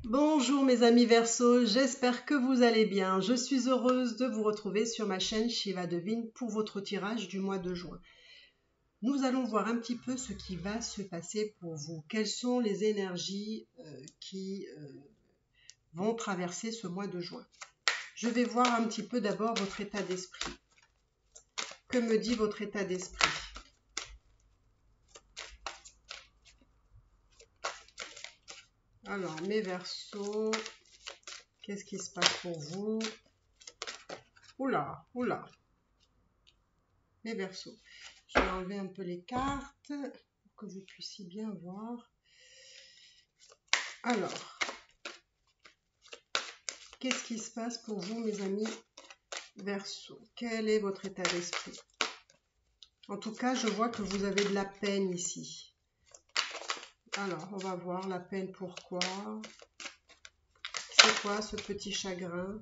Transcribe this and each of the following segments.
Bonjour mes amis Verseau, j'espère que vous allez bien. Je suis heureuse de vous retrouver sur ma chaîne Shiva Devine pour votre tirage du mois de juin. Nous allons voir un petit peu ce qui va se passer pour vous. Quelles sont les énergies qui vont traverser ce mois de juin. Je vais voir un petit peu d'abord votre état d'esprit. Que me dit votre état d'esprit ? Alors, mes Verseaux, qu'est-ce qui se passe pour vous? Oula, oula. Mes Verseaux, je vais enlever un peu les cartes pour que vous puissiez bien voir. Alors, qu'est-ce qui se passe pour vous, mes amis Verseaux? Quel est votre état d'esprit? En tout cas, je vois que vous avez de la peine ici. Alors, on va voir la peine, pourquoi? C'est quoi ce petit chagrin?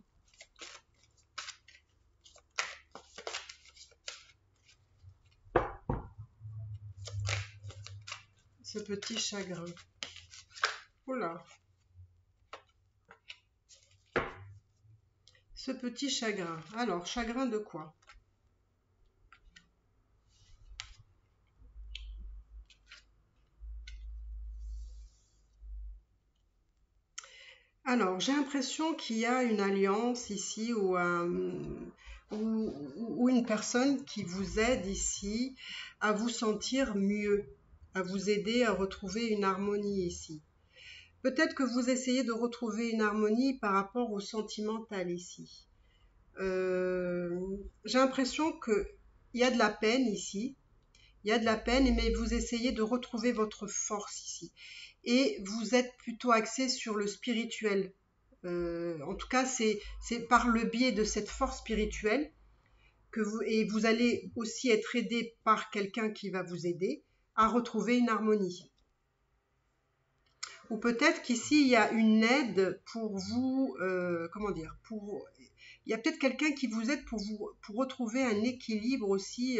Ce petit chagrin. Oula. Ce petit chagrin. Alors, chagrin de quoi? Alors, j'ai l'impression qu'il y a une alliance ici ou une personne qui vous aide ici à vous sentir mieux, à vous aider à retrouver une harmonie ici. Peut-être que vous essayez de retrouver une harmonie par rapport au sentimental ici. J'ai l'impression qu'il y a de la peine ici. Il y a de la peine, mais vous essayez de retrouver votre force ici. Et vous êtes plutôt axé sur le spirituel. En tout cas, c'est par le biais de cette force spirituelle que vous allez aussi être aidé par quelqu'un qui va vous aider à retrouver une harmonie. Ou peut-être qu'ici, il y a une aide pour vous, comment dire, il y a peut-être quelqu'un qui vous aide pour retrouver un équilibre aussi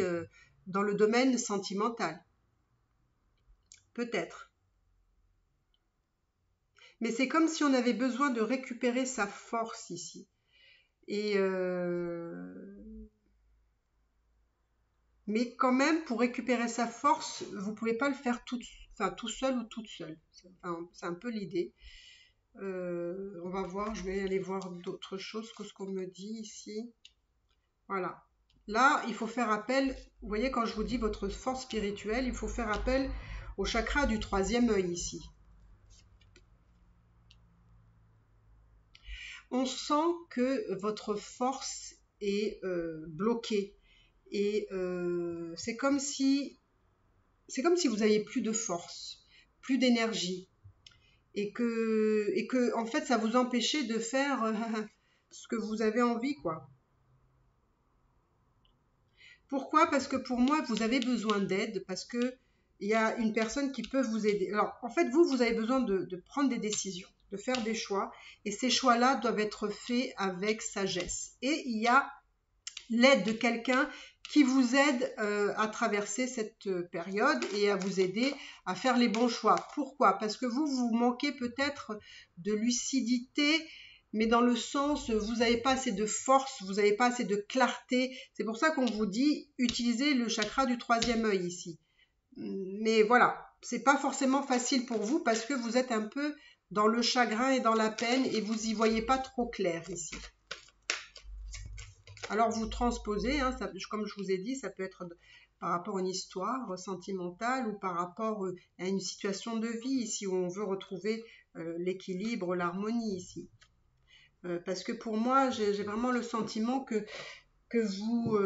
dans le domaine sentimental. Peut-être. Mais c'est comme si on avait besoin de récupérer sa force ici. Et mais quand même, pour récupérer sa force, vous ne pouvez pas le faire tout seul ou toute seule. C'est un peu l'idée. On va voir, je vais aller voir d'autres choses que ce qu'on me dit ici. Voilà. Là, il faut faire appel, vous voyez, quand je vous dis votre force spirituelle, il faut faire appel au chakra du troisième œil ici. On sent que votre force est bloquée. Et c'est comme si vous n'aviez plus de force, plus d'énergie. Et que, en fait, ça vous empêchait de faire ce que vous avez envie, quoi. Pourquoi? Parce que pour moi, vous avez besoin d'aide, parce que il y a une personne qui peut vous aider. Alors, en fait, vous avez besoin de prendre des décisions, de faire des choix, et ces choix-là doivent être faits avec sagesse. Et il y a l'aide de quelqu'un qui vous aide à traverser cette période et à vous aider à faire les bons choix. Pourquoi? Parce que vous manquez peut-être de lucidité, mais dans le sens, vous n'avez pas assez de force, vous n'avez pas assez de clarté. C'est pour ça qu'on vous dit, utilisez le chakra du troisième œil ici. Mais voilà, c'est pas forcément facile pour vous parce que vous êtes un peu dans le chagrin et dans la peine et vous y voyez pas trop clair ici. Alors vous transposez, hein, comme je vous ai dit, ça peut être par rapport à une histoire sentimentale ou par rapport à une situation de vie ici où on veut retrouver l'équilibre, l'harmonie ici. Parce que pour moi, j'ai vraiment le sentiment que vous,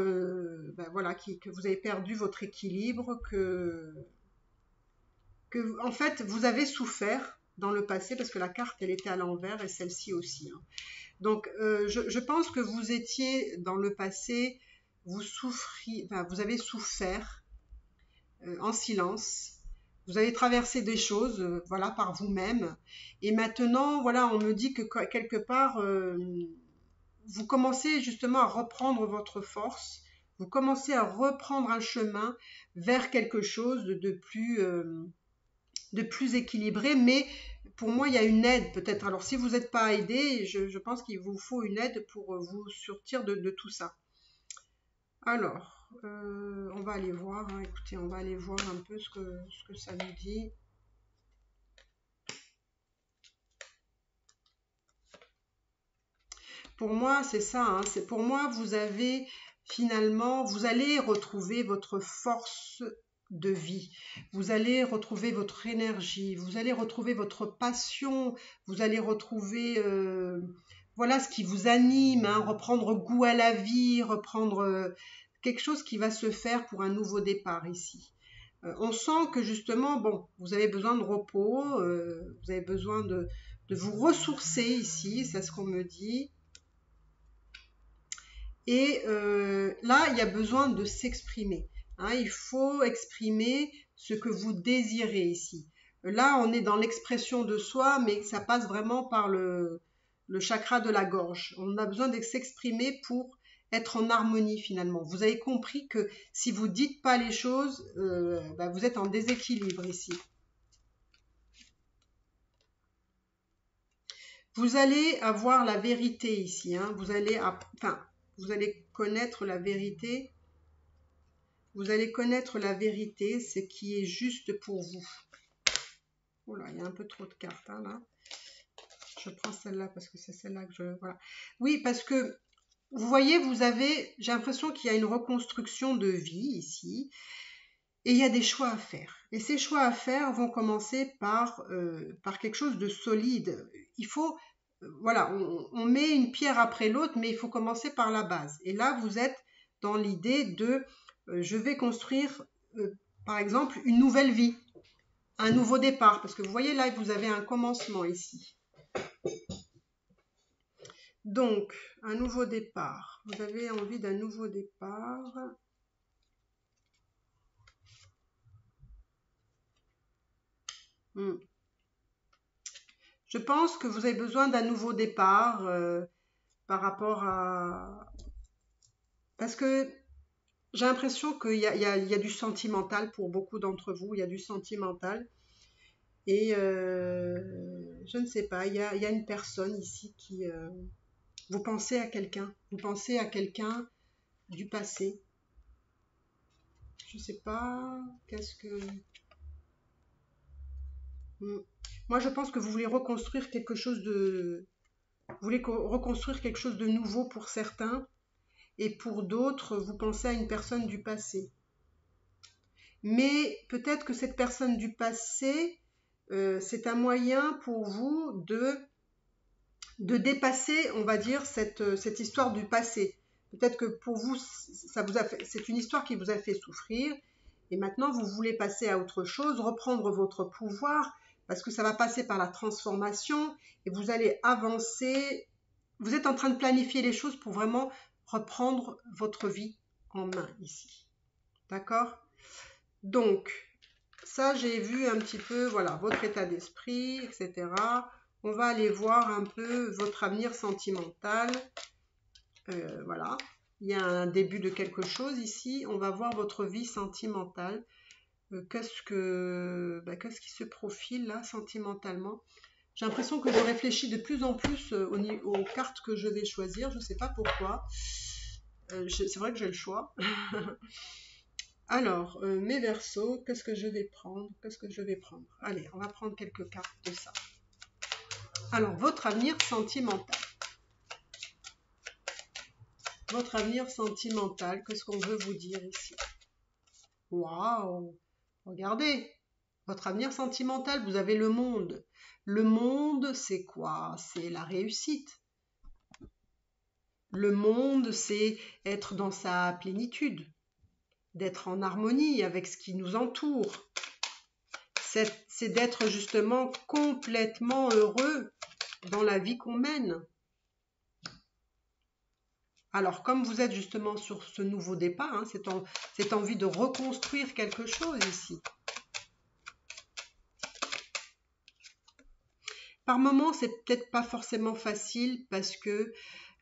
voilà, que vous avez perdu votre équilibre, que en fait vous avez souffert dans le passé parce que la carte elle était à l'envers et celle-ci aussi. Hein. Donc, je pense que vous étiez dans le passé, vous avez souffert en silence. Vous avez traversé des choses, voilà, par vous-même. Et maintenant, voilà, on me dit que quelque part, vous commencez justement à reprendre votre force. Vous commencez à reprendre un chemin vers quelque chose de plus équilibré, mais pour moi, il y a une aide peut-être. Alors, si vous n'êtes pas aidé, je pense qu'il vous faut une aide pour vous sortir de tout ça. Alors, on va aller voir. Hein, écoutez, on va aller voir un peu ce que ça nous dit. Pour moi, c'est ça. Hein, pour moi, vous allez retrouver votre force de vie. Vous allez retrouver votre énergie. Vous allez retrouver votre passion. Vous allez retrouver, voilà, ce qui vous anime. Hein, reprendre goût à la vie, reprendre quelque chose qui va se faire pour un nouveau départ ici. On sent que justement, bon, vous avez besoin de repos. Vous avez besoin de vous ressourcer ici. C'est ce qu'on me dit. Et là, il y a besoin de s'exprimer. Hein, il faut exprimer ce que vous désirez ici. Là, on est dans l'expression de soi, mais ça passe vraiment par le chakra de la gorge. On a besoin de s'exprimer pour être en harmonie finalement. Vous avez compris que si vous ne dites pas les choses, vous êtes en déséquilibre ici. Vous allez avoir la vérité ici. Hein, vous allez connaître la vérité. Vous allez connaître la vérité, ce qui est juste pour vous. Oula, il y a un peu trop de cartes hein, là. Je prends celle-là parce que c'est celle-là que je... Voilà. Oui, parce que vous voyez, j'ai l'impression qu'il y a une reconstruction de vie ici. Et il y a des choix à faire. Et ces choix à faire vont commencer par quelque chose de solide. Il faut... Voilà, on met une pierre après l'autre, mais il faut commencer par la base. Et là, vous êtes dans l'idée de je vais construire, par exemple, une nouvelle vie, un nouveau départ. Parce que vous voyez là, vous avez un commencement ici. Donc, un nouveau départ. Vous avez envie d'un nouveau départ. Je pense que vous avez besoin d'un nouveau départ par rapport à... Parce que j'ai l'impression qu'il y a du sentimental pour beaucoup d'entre vous. Il y a du sentimental. Et je ne sais pas, il y a une personne ici qui... vous pensez à quelqu'un. Vous pensez à quelqu'un du passé. Je ne sais pas, qu'est-ce que... Moi, je pense que vous voulez reconstruire quelque chose de... Vous voulez reconstruire quelque chose de nouveau pour certains. Et pour d'autres, vous pensez à une personne du passé. Mais peut-être que cette personne du passé, c'est un moyen pour vous de dépasser, on va dire, cette histoire du passé. Peut-être que pour vous, c'est une histoire qui vous a fait souffrir. Et maintenant, vous voulez passer à autre chose, reprendre votre pouvoir, parce que ça va passer par la transformation et vous allez avancer. Vous êtes en train de planifier les choses pour vraiment reprendre votre vie en main ici. D'accord? Donc, ça, j'ai vu un petit peu, voilà, votre état d'esprit, etc. On va aller voir un peu votre avenir sentimental. Voilà, il y a un début de quelque chose ici. On va voir votre vie sentimentale. Qu'est-ce qui se profile là, sentimentalement? J'ai l'impression que je réfléchis de plus en plus aux cartes que je vais choisir. Je ne sais pas pourquoi. C'est vrai que j'ai le choix. Alors, mes Verseaux, qu'est-ce que je vais prendre? Allez, on va prendre quelques cartes de ça. Alors, votre avenir sentimental. Votre avenir sentimental, qu'est-ce qu'on veut vous dire ici? Waouh! Regardez, votre avenir sentimental, vous avez le monde. Le monde, c'est quoi? C'est la réussite. Le monde, c'est être dans sa plénitude, d'être en harmonie avec ce qui nous entoure. C'est d'être justement complètement heureux dans la vie qu'on mène. Alors, comme vous êtes justement sur ce nouveau départ, hein, cette envie de reconstruire quelque chose ici. Par moments, c'est peut-être pas forcément facile parce que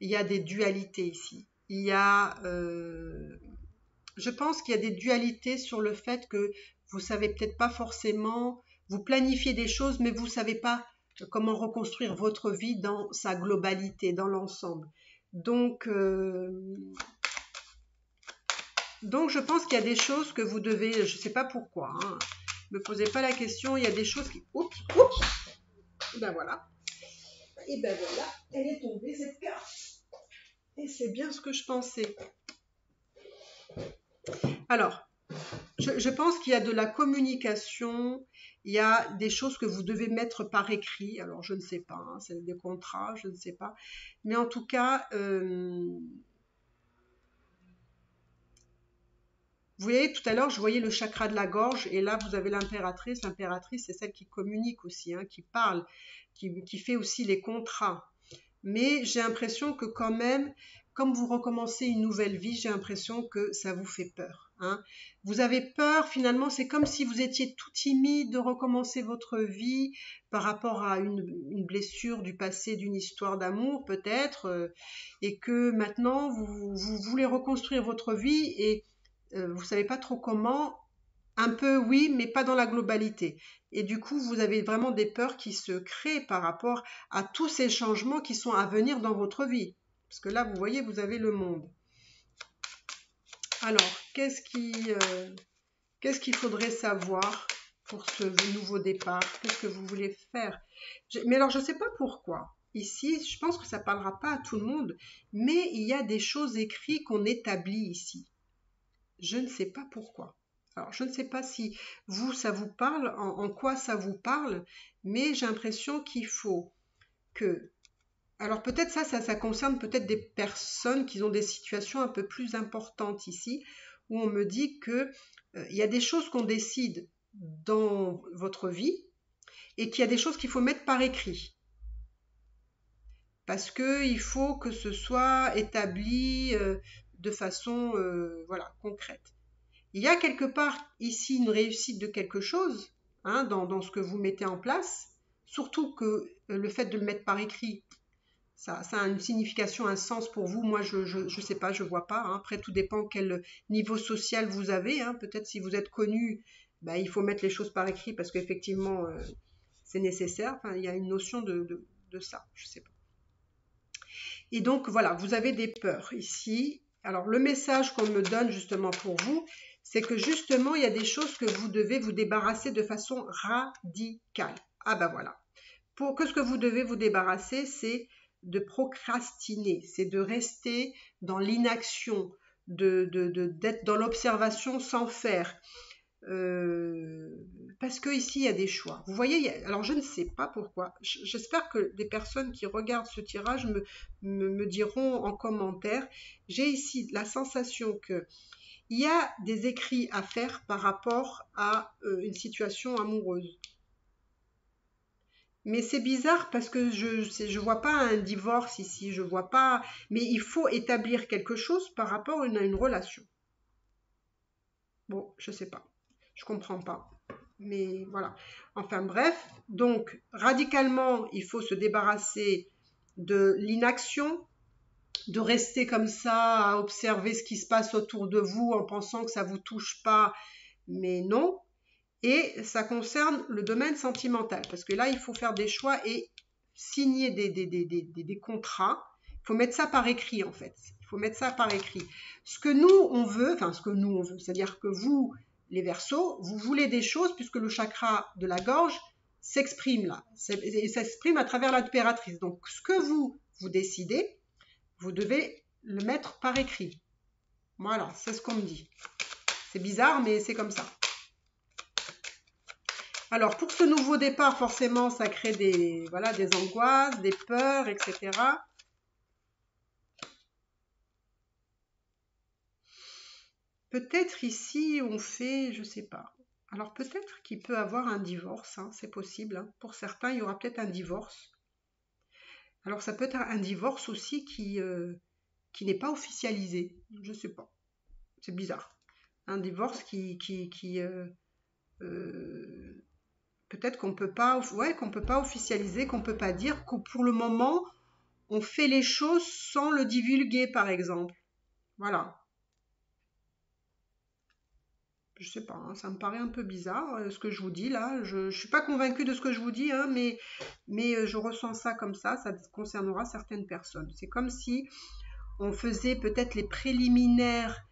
il y a des dualités ici. Il y a, je pense qu'il y a des dualités sur le fait que vous savez peut-être pas forcément, vous planifiez des choses, mais vous savez pas comment reconstruire votre vie dans sa globalité, dans l'ensemble. Donc je pense qu'il y a des choses que vous devez, je ne sais pas pourquoi, hein, ne me posez pas la question, il y a des choses qui... Oups, ben voilà. Et ben voilà, elle est tombée cette carte. Et c'est bien ce que je pensais. Alors, je pense qu'il y a de la communication, il y a des choses que vous devez mettre par écrit. Alors, je ne sais pas, hein, c'est des contrats, je ne sais pas. Mais en tout cas, vous voyez, tout à l'heure, je voyais le chakra de la gorge, et là, vous avez l'impératrice. L'impératrice, c'est celle qui communique aussi, hein, qui parle, qui fait aussi les contrats. Mais j'ai l'impression que quand même, comme vous recommencez une nouvelle vie, j'ai l'impression que ça vous fait peur. Hein. Vous avez peur, finalement, c'est comme si vous étiez tout timide de recommencer votre vie par rapport à une blessure du passé, d'une histoire d'amour peut-être, et que maintenant, vous voulez reconstruire votre vie et vous ne savez pas trop comment. Un peu oui, mais pas dans la globalité. Et du coup, vous avez vraiment des peurs qui se créent par rapport à tous ces changements qui sont à venir dans votre vie. Parce que là, vous voyez, vous avez le monde. Alors, qu'est-ce qu'il faudrait savoir pour ce nouveau départ? Qu'est-ce que vous voulez faire? Mais alors, je ne sais pas pourquoi. Ici, je pense que ça ne parlera pas à tout le monde, mais il y a des choses écrites qu'on établit ici. Je ne sais pas pourquoi. Alors, je ne sais pas si vous, ça vous parle, en quoi ça vous parle, mais j'ai l'impression qu'il faut que... Alors peut-être ça concerne peut-être des personnes qui ont des situations un peu plus importantes ici, où on me dit que il y a des choses qu'on décide dans votre vie et qu'il y a des choses qu'il faut mettre par écrit. Parce qu'il faut que ce soit établi de façon voilà, concrète. Il y a quelque part ici une réussite de quelque chose hein, dans ce que vous mettez en place, surtout que le fait de le mettre par écrit, ça a une signification, un sens pour vous. Moi, je ne sais pas, je ne vois pas. Hein. Après, tout dépend quel niveau social vous avez. Hein. Peut-être si vous êtes connu, ben, il faut mettre les choses par écrit parce qu'effectivement, c'est nécessaire. Enfin, il y a une notion de ça, je ne sais pas. Et donc, voilà, vous avez des peurs ici. Alors, le message qu'on me donne justement pour vous, c'est que justement, il y a des choses que vous devez vous débarrasser de façon radicale. Ah ben voilà. Ce que vous devez vous débarrasser, c'est de procrastiner, c'est de rester dans l'inaction, d'être dans l'observation sans faire. Parce que ici, il y a des choix. Vous voyez, alors je ne sais pas pourquoi. J'espère que des personnes qui regardent ce tirage me diront en commentaire. J'ai ici la sensation que il y a des écrits à faire par rapport à une situation amoureuse. Mais c'est bizarre parce que je vois pas un divorce ici, je vois pas. Mais il faut établir quelque chose par rapport à une relation. Bon, je sais pas, je comprends pas. Mais voilà. Enfin bref, donc radicalement, il faut se débarrasser de l'inaction, de rester comme ça à observer ce qui se passe autour de vous en pensant que ça vous touche pas, mais non. Et ça concerne le domaine sentimental, parce que là, il faut faire des choix et signer des contrats. Il faut mettre ça par écrit, en fait. Il faut mettre ça par écrit. Ce que nous, on veut, enfin, ce que nous, on veut, c'est-à-dire que vous, les Verseaux, vous voulez des choses, puisque le chakra de la gorge s'exprime là. Et ça s'exprime à travers l'impératrice. Donc, ce que vous décidez, vous devez le mettre par écrit. Voilà, c'est ce qu'on me dit. C'est bizarre, mais c'est comme ça. Alors, pour ce nouveau départ, forcément, ça crée des angoisses, des peurs, etc. Peut-être ici, on fait, je ne sais pas. Alors, peut-être qu'il peut avoir un divorce, hein, c'est possible. Hein. Pour certains, il y aura peut-être un divorce. Alors, ça peut être un divorce aussi qui n'est pas officialisé. Je ne sais pas. C'est bizarre. Un divorce peut-être qu'on peut pas officialiser, qu'on peut pas dire que pour le moment on fait les choses sans le divulguer par exemple. Voilà. Je sais pas, hein, ça me paraît un peu bizarre ce que je vous dis là. Je suis pas convaincue de ce que je vous dis, hein, mais je ressens ça comme ça concernera certaines personnes. C'est comme si on faisait peut-être les préliminaires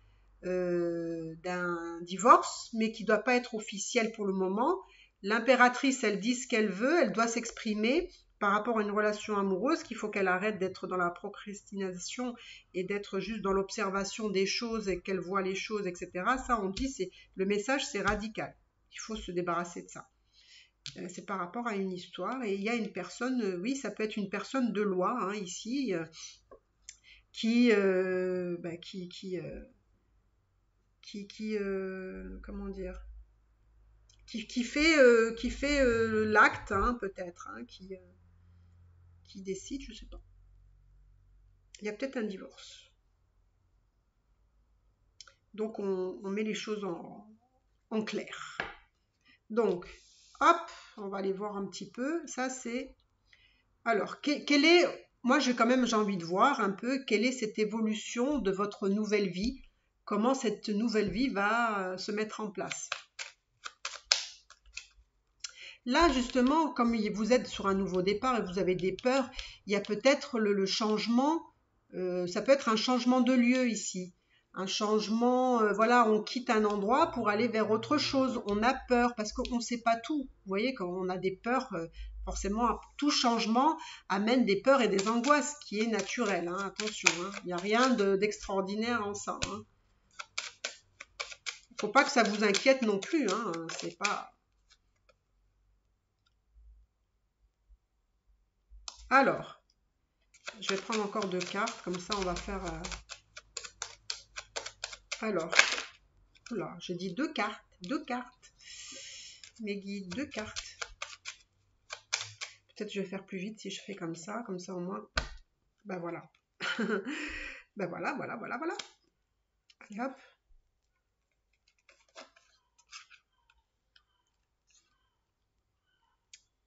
d'un divorce, mais qui ne doit pas être officiel pour le moment. L'impératrice, elle dit ce qu'elle veut, elle doit s'exprimer par rapport à une relation amoureuse, qu'il faut qu'elle arrête d'être dans la procrastination et d'être juste dans l'observation des choses et qu'elle voit les choses, etc. Ça, on dit, le message, c'est radical. Il faut se débarrasser de ça. C'est par rapport à une histoire. Et il y a une personne, oui, ça peut être une personne de loi, hein, ici, qui comment dire, qui fait l'acte, hein, peut-être, hein, qui décide, je sais pas. Il y a peut-être un divorce. Donc on met les choses en clair. Donc, hop, on va aller voir un petit peu. Ça c'est. Alors, quelle est. Moi, j'ai envie de voir un peu quelle est cette évolution de votre nouvelle vie. Comment cette nouvelle vie va se mettre en place. Là, justement, comme vous êtes sur un nouveau départ et vous avez des peurs, il y a peut-être le changement, ça peut être un changement de lieu ici. Un changement, voilà, on quitte un endroit pour aller vers autre chose. On a peur parce qu'on ne sait pas tout. Vous voyez, quand on a des peurs, forcément, tout changement amène des peurs et des angoisses, qui est naturel, hein, attention. Hein, il n'y a rien d'extraordinaire en ça. Hein. Il ne faut pas que ça vous inquiète non plus. Hein, c'est pas... Alors, je vais prendre encore 2 cartes, comme ça on va faire... Alors, là, j'ai dit 2 cartes, 2 cartes. Mes guides, 2 cartes. Peut-être je vais faire plus vite si je fais comme ça au moins... Ben voilà. Ben voilà. Allez hop.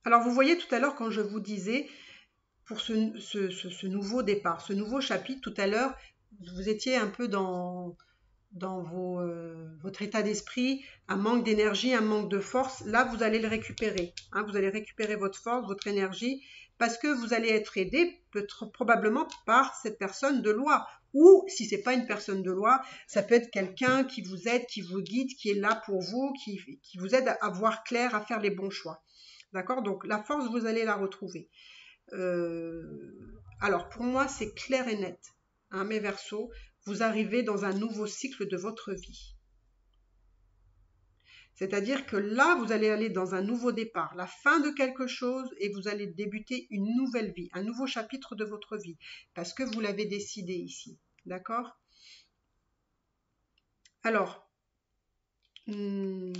Alors vous voyez tout à l'heure quand je vous disais, pour ce nouveau départ, ce nouveau chapitre, tout à l'heure, vous étiez un peu dans votre état d'esprit, un manque d'énergie, un manque de force. Là, vous allez le récupérer. Hein, vous allez récupérer votre force, votre énergie, parce que vous allez être aidé probablement par cette personne de loi. Ou, si ce n'est pas une personne de loi, ça peut être quelqu'un qui vous aide, qui vous guide, qui est là pour vous, qui vous aide à voir clair, à faire les bons choix. D'accord? Donc, la force, vous allez la retrouver. Alors, pour moi, c'est clair et net. Hein, mes Verseaux, vous arrivez dans un nouveau cycle de votre vie. C'est-à-dire que là, vous allez aller dans un nouveau départ, la fin de quelque chose, et vous allez débuter une nouvelle vie, un nouveau chapitre de votre vie, parce que vous l'avez décidé ici. D'accord? Alors,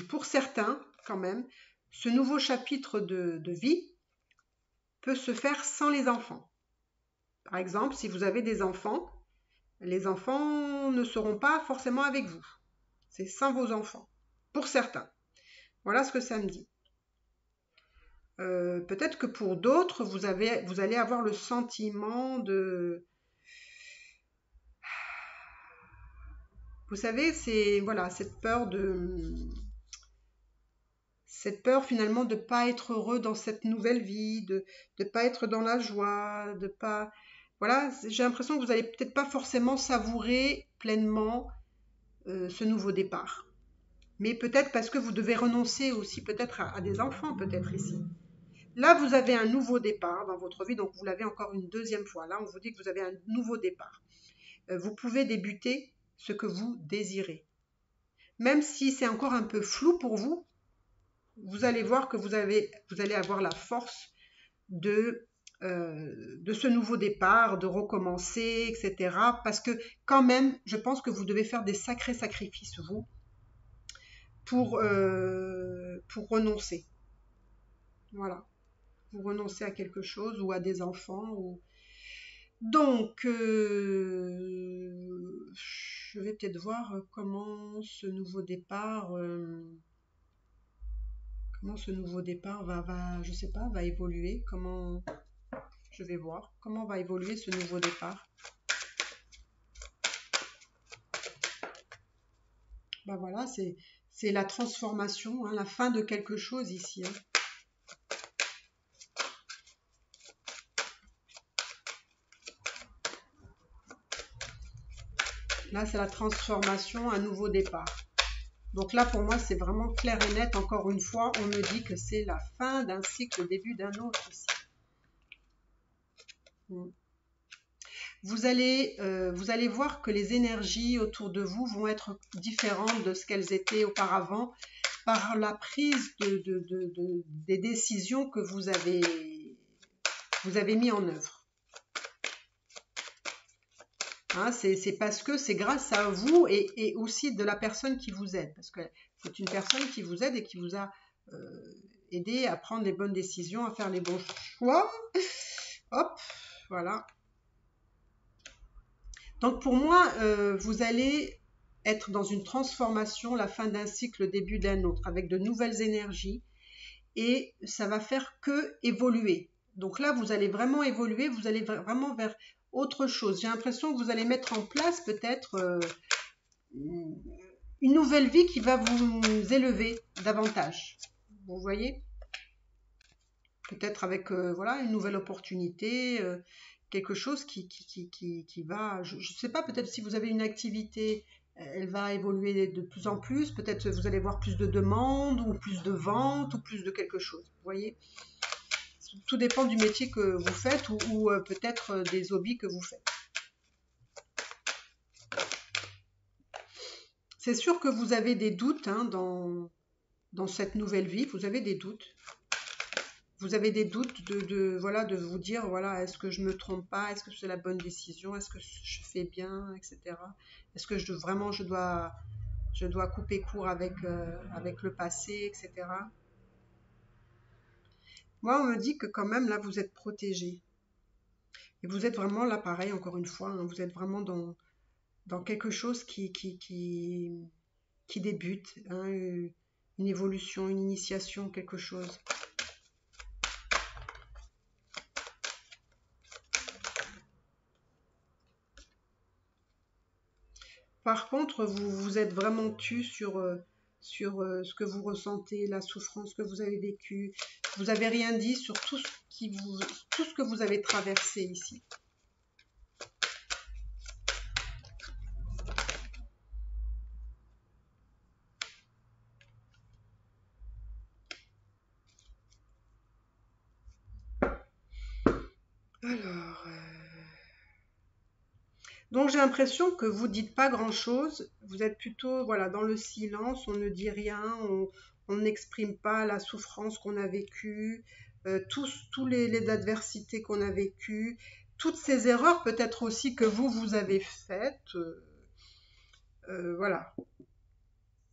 pour certains, quand même, ce nouveau chapitre de vie peut se faire sans les enfants. Par exemple, si vous avez des enfants, les enfants ne seront pas forcément avec vous. C'est sans vos enfants, pour certains. Voilà ce que ça me dit. Peut-être que pour d'autres, vous allez avoir le sentiment de... Vous savez, c'est voilà, cette peur finalement de ne pas être heureux dans cette nouvelle vie, de ne pas être dans la joie, de pas... Voilà, j'ai l'impression que vous n'allez peut-être pas forcément savourer pleinement ce nouveau départ. Mais peut-être parce que vous devez renoncer aussi peut-être à des enfants, peut-être ici. Là, vous avez un nouveau départ dans votre vie, donc vous l'avez encore une deuxième fois. Là, on vous dit que vous avez un nouveau départ. Vous pouvez débuter ce que vous désirez. Même si c'est encore un peu flou pour vous, vous allez voir que vous allez avoir la force de ce nouveau départ, de recommencer, etc. Parce que quand même, je pense que vous devez faire des sacrés sacrifices, vous, pour renoncer. Voilà. Vous renoncez à quelque chose ou à des enfants. Donc, je vais peut-être voir comment ce nouveau départ... je sais pas, va évoluer. Je vais voir comment va évoluer ce nouveau départ. Ben voilà, c'est C'est la transformation, hein, la fin de quelque chose ici. Hein. Là, c'est la transformation, un nouveau départ. Donc là, pour moi, c'est vraiment clair et net. Encore une fois, on me dit que c'est la fin d'un cycle, le début d'un autre ici. Vous allez voir que les énergies autour de vous vont être différentes de ce qu'elles étaient auparavant par la prise des décisions que vous avez mis en œuvre. Hein, c'est parce que c'est grâce à vous et aussi de la personne qui vous aide. Parce que c'est une personne qui vous aide et qui vous a aidé à prendre les bonnes décisions, à faire les bons choix. Hop, voilà. Donc pour moi, vous allez être dans une transformation, la fin d'un cycle, le début d'un autre, avec de nouvelles énergies, et ça va faire que évoluer. Donc là, vous allez vraiment évoluer, vous allez vraiment vers autre chose. J'ai l'impression que vous allez mettre en place peut-être une nouvelle vie qui va vous élever davantage. Vous voyez? Peut-être avec voilà, une nouvelle opportunité, quelque chose qui va, je ne sais pas, peut-être si vous avez une activité, elle va évoluer de plus en plus, peut-être vous allez voir plus de demandes, ou plus de ventes, ou plus de quelque chose, vous voyez. Tout dépend du métier que vous faites, ou peut-être des hobbies que vous faites. C'est sûr que vous avez des doutes hein, dans cette nouvelle vie, vous avez des doutes. Vous avez des doutes voilà, de vous dire, voilà, est-ce que je ne me trompe pas? Est-ce que c'est la bonne décision? Est-ce que je fais bien? Etc. Est-ce que vraiment je dois couper court avec le passé? Etc. Moi, on me dit que quand même, là, vous êtes protégé. Et vous êtes vraiment, là, pareil, encore une fois, hein, vous êtes vraiment dans quelque chose qui débute, hein, une évolution, une initiation, quelque chose. Par contre, vous êtes vraiment tu sur ce que vous ressentez, la souffrance que vous avez vécue. Vous n'avez rien dit sur tout ce que vous avez traversé ici. Alors, donc j'ai l'impression que vous dites pas grand-chose. Vous êtes plutôt voilà dans le silence. On ne dit rien. On n'exprime pas la souffrance qu'on a vécue, tous les adversités qu'on a vécues, toutes ces erreurs peut-être aussi que vous avez faites. Voilà.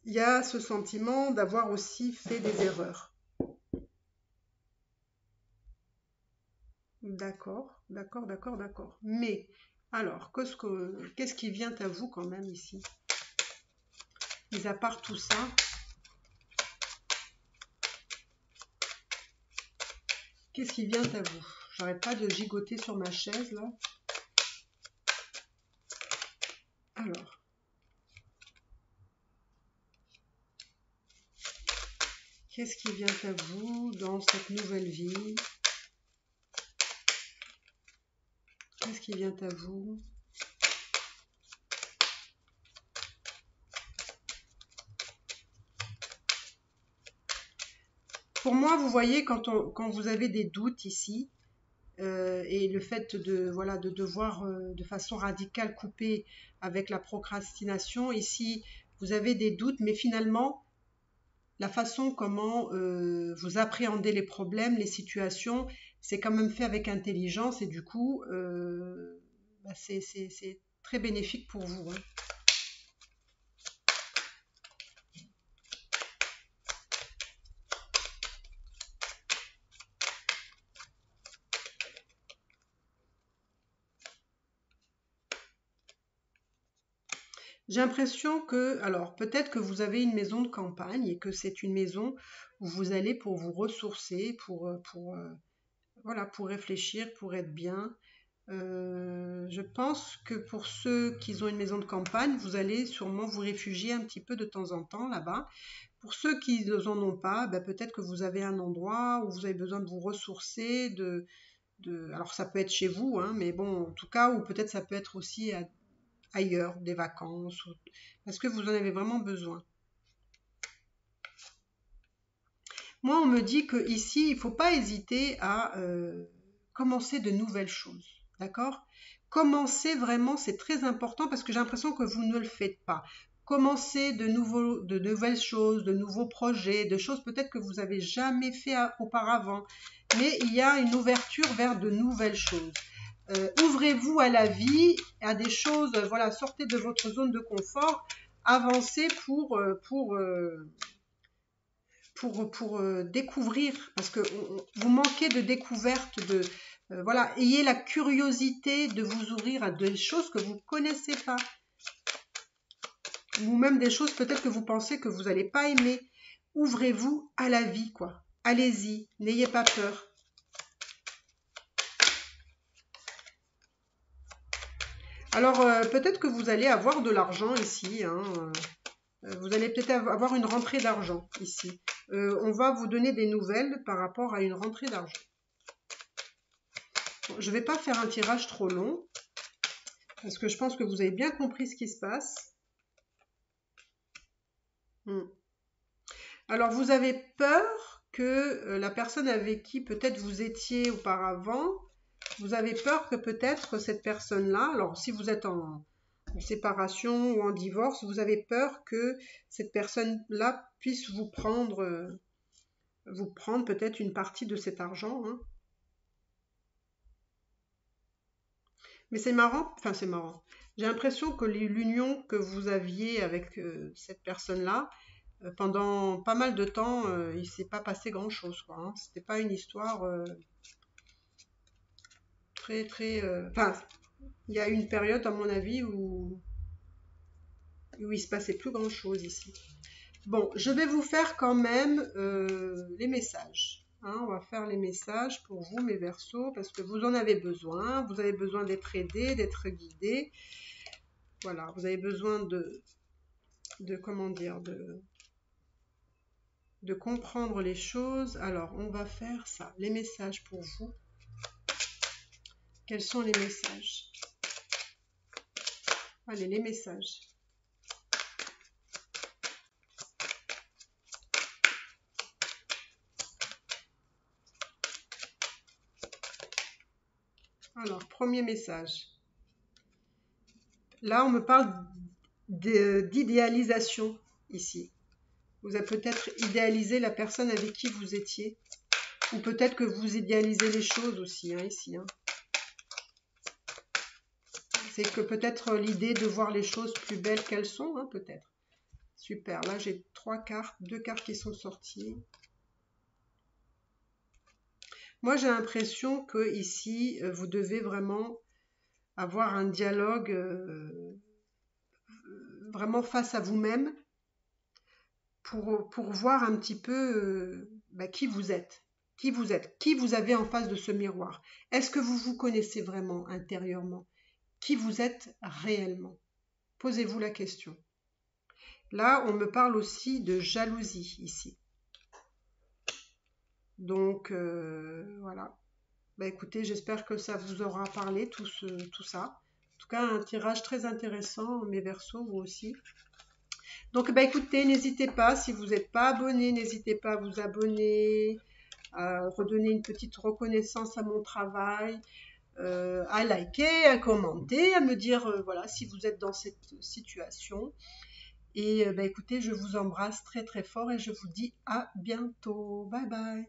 Il y a ce sentiment d'avoir aussi fait des erreurs. D'accord, d'accord, d'accord, d'accord. Mais, alors, qu'est-ce qui vient à vous quand même ici? Mis à part tout ça, qu'est-ce qui vient à vous? J'arrête pas de gigoter sur ma chaise, là. Alors. Qu'est-ce qui vient à vous dans cette nouvelle vie? Qu'est-ce qui vient à vous? Pour moi, vous voyez, quand vous avez des doutes ici, et le fait voilà, de devoir de façon radicale couper avec la procrastination, ici, vous avez des doutes, mais finalement, la façon comment vous appréhendez les problèmes, les situations, c'est quand même fait avec intelligence et du coup, c'est très bénéfique pour vous. Hein. J'ai l'impression que, alors peut-être que vous avez une maison de campagne et que c'est une maison où vous allez pour vous ressourcer, voilà, pour réfléchir, pour être bien. Je pense que pour ceux qui ont une maison de campagne, vous allez sûrement vous réfugier un petit peu de temps en temps là-bas. Pour ceux qui n'en ont pas, ben peut-être que vous avez un endroit où vous avez besoin de vous ressourcer, alors ça peut être chez vous, hein, mais bon, en tout cas, ou peut-être ça peut être aussi ailleurs, des vacances, parce que vous en avez vraiment besoin. Moi, on me dit que ici, il ne faut pas hésiter à commencer de nouvelles choses, d'accord? Commencer vraiment, c'est très important parce que j'ai l'impression que vous ne le faites pas. Commencer de nouvelles choses, de nouveaux projets, de choses peut-être que vous n'avez jamais fait auparavant, mais il y a une ouverture vers de nouvelles choses. Ouvrez-vous à la vie, à des choses, voilà, sortez de votre zone de confort, avancez pour découvrir, parce que vous manquez de découverte, voilà, ayez la curiosité de vous ouvrir à des choses que vous ne connaissez pas, ou même des choses peut-être que vous pensez que vous n'allez pas aimer. Ouvrez-vous à la vie, quoi. Allez-y, n'ayez pas peur. Alors, peut-être que vous allez avoir de l'argent ici, hein, vous allez peut-être avoir une rentrée d'argent ici. On va vous donner des nouvelles par rapport à une rentrée d'argent. Bon, je ne vais pas faire un tirage trop long, parce que je pense que vous avez bien compris ce qui se passe. Alors, vous avez peur que la personne avec qui peut-être vous étiez auparavant, vous avez peur que peut-être cette personne-là, alors si vous êtes en séparation ou en divorce, vous avez peur que cette personne-là puisse vous prendre peut-être une partie de cet argent, hein. Mais c'est marrant, enfin c'est marrant. J'ai l'impression que l'union que vous aviez avec cette personne-là, pendant pas mal de temps, il ne s'est pas passé grand-chose, quoi, hein. C'était pas une histoire très très. Enfin, il y a eu une période, à mon avis, où il se passait plus grand-chose ici. Bon, je vais vous faire quand même les messages, hein. On va faire les messages pour vous, mes Verseaux, parce que vous en avez besoin. Vous avez besoin d'être aidé, d'être guidé. Voilà, vous avez besoin comment dire, de comprendre les choses. Alors, on va faire ça, les messages pour vous. Quels sont les messages? Allez, les messages. Alors, premier message. Là, on me parle d'idéalisation ici. Vous avez peut-être idéalisé la personne avec qui vous étiez. Ou peut-être que vous idéalisez les choses aussi, hein, ici, hein. C'est que peut-être l'idée de voir les choses plus belles qu'elles sont, hein, peut-être. Super, là j'ai 3 cartes, 2 cartes qui sont sorties. Moi j'ai l'impression que ici, vous devez vraiment avoir un dialogue vraiment face à vous-même pour voir un petit peu qui vous êtes. Qui vous êtes, qui vous avez en face de ce miroir. Est-ce que vous vous connaissez vraiment intérieurement? Qui vous êtes réellement? Posez-vous la question. Là, on me parle aussi de jalousie ici. Donc, voilà. Bah, écoutez, j'espère que ça vous aura parlé, tout ça. En tout cas, un tirage très intéressant, mes Verseaux, vous aussi. Donc, bah, écoutez, n'hésitez pas, si vous n'êtes pas abonné, n'hésitez pas à vous abonner, à redonner une petite reconnaissance à mon travail, à liker, à commenter, à me dire, voilà, si vous êtes dans cette situation. Et bah, écoutez, je vous embrasse très très fort et je vous dis à bientôt. Bye bye.